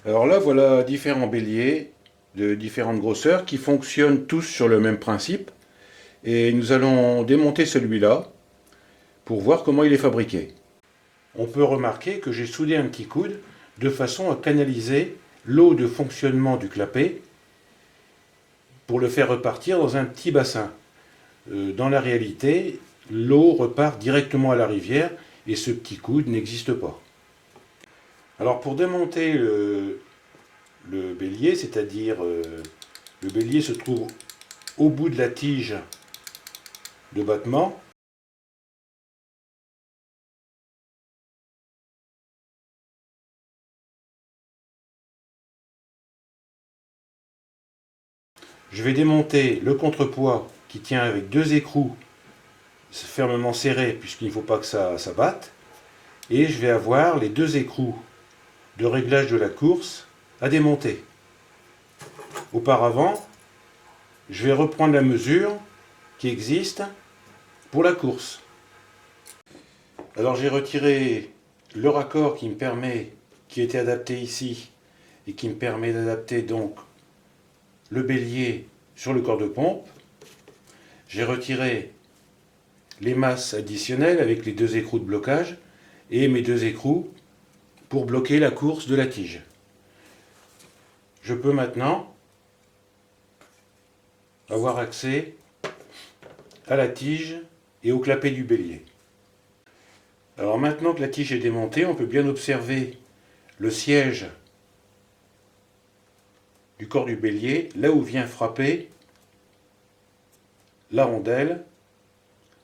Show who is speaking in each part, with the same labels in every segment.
Speaker 1: Alors là, voilà différents béliers de différentes grosseurs qui fonctionnent tous sur le même principe. Et nous allons démonter celui-là pour voir comment il est fabriqué. On peut remarquer que j'ai soudé un petit coude de façon à canaliser l'eau de fonctionnement du clapet pour le faire repartir dans un petit bassin. Dans la réalité, l'eau repart directement à la rivière et ce petit coude n'existe pas. Alors pour démonter le bélier, c'est-à-dire le bélier se trouve au bout de la tige de battement. Je vais démonter le contrepoids qui tient avec deux écrous fermement serrés puisqu'il ne faut pas que ça batte. Et je vais avoir les deux écrous de réglage de la course à démonter. Auparavant, je vais reprendre la mesure qui existe pour la course. Alors j'ai retiré le raccord qui était adapté ici et qui me permet d'adapter donc le bélier sur le corps de pompe. J'ai retiré les masses additionnelles avec les deux écrous de blocage et mes deux écrous pour bloquer la course de la tige. Je peux maintenant avoir accès à la tige et au clapet du bélier. Alors maintenant que la tige est démontée, on peut bien observer le siège du corps du bélier, là où vient frapper la rondelle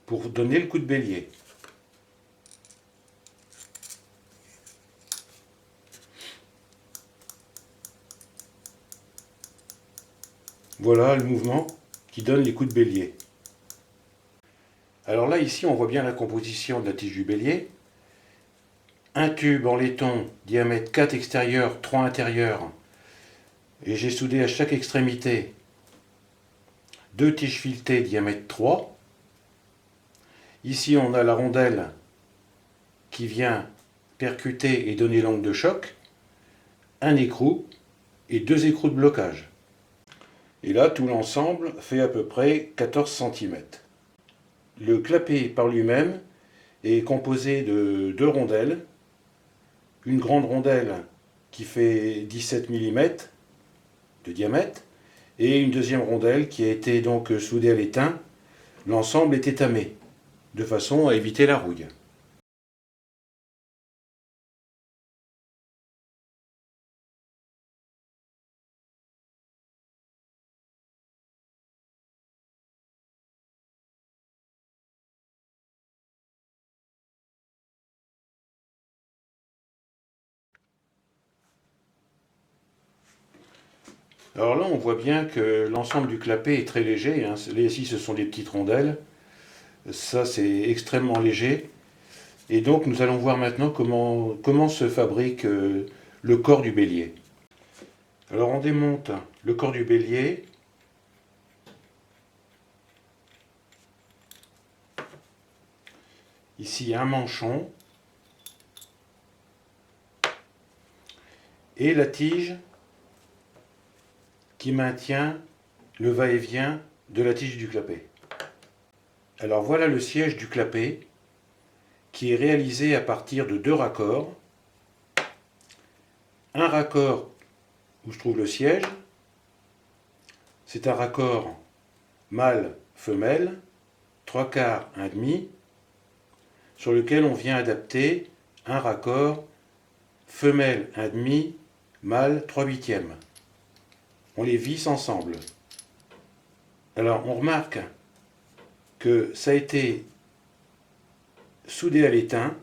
Speaker 1: pour donner le coup de bélier. Voilà le mouvement qui donne les coups de bélier. Alors là, ici, on voit bien la composition de la tige du bélier. Un tube en laiton, diamètre 4 extérieur, 3 intérieur. Et j'ai soudé à chaque extrémité deux tiges filetées, diamètre 3. Ici, on a la rondelle qui vient percuter et donner l'angle de choc. Un écrou et deux écrous de blocage. Et là, tout l'ensemble fait à peu près 14 cm. Le clapet par lui-même est composé de deux rondelles. Une grande rondelle qui fait 17 mm de diamètre et une deuxième rondelle qui a été donc soudée à l'étain. L'ensemble est étamé de façon à éviter la rouille. Alors là, on voit bien que l'ensemble du clapet est très léger. Ici, ce sont des petites rondelles. Ça, c'est extrêmement léger. Et donc, nous allons voir maintenant comment se fabrique le corps du bélier. Alors, on démonte le corps du bélier. Ici, un manchon. Et la tige qui maintient le va-et-vient de la tige du clapet. Alors voilà le siège du clapet qui est réalisé à partir de deux raccords. Un raccord où je trouve le siège, c'est un raccord mâle-femelle, 3/4, 1/2, sur lequel on vient adapter un raccord femelle 1/2, mâle 3/8. On les visse ensemble. Alors on remarque que ça a été soudé à l'étain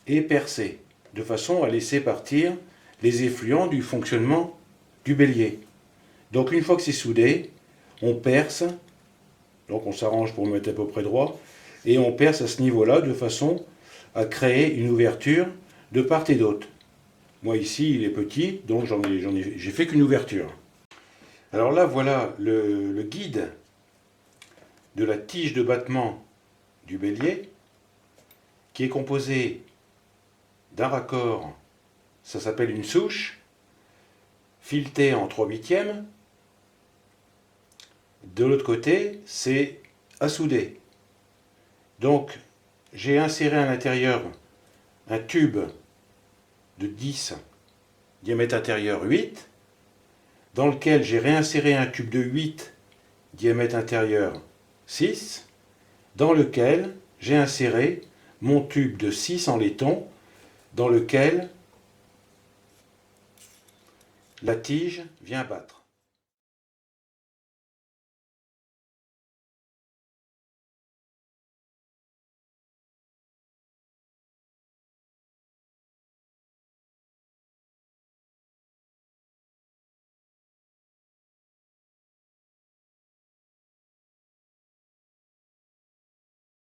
Speaker 1: et percé, de façon à laisser partir les effluents du fonctionnement du bélier. Donc une fois que c'est soudé, on perce, donc on s'arrange pour le mettre à peu près droit, et on perce à ce niveau-là de façon à créer une ouverture de part et d'autre. Moi ici il est petit, donc j'ai fait qu'une ouverture. Alors là voilà le guide de la tige de battement du bélier qui est composé d'un raccord ça s'appelle une souche, filetée en 3/8. De l'autre côté, c'est à souder. Donc, j'ai inséré à l'intérieur un tube de 10, diamètre intérieur 8, dans lequel j'ai réinséré un tube de 8, diamètre intérieur 6, dans lequel j'ai inséré mon tube de 6 en laiton, dans lequel la tige vient battre.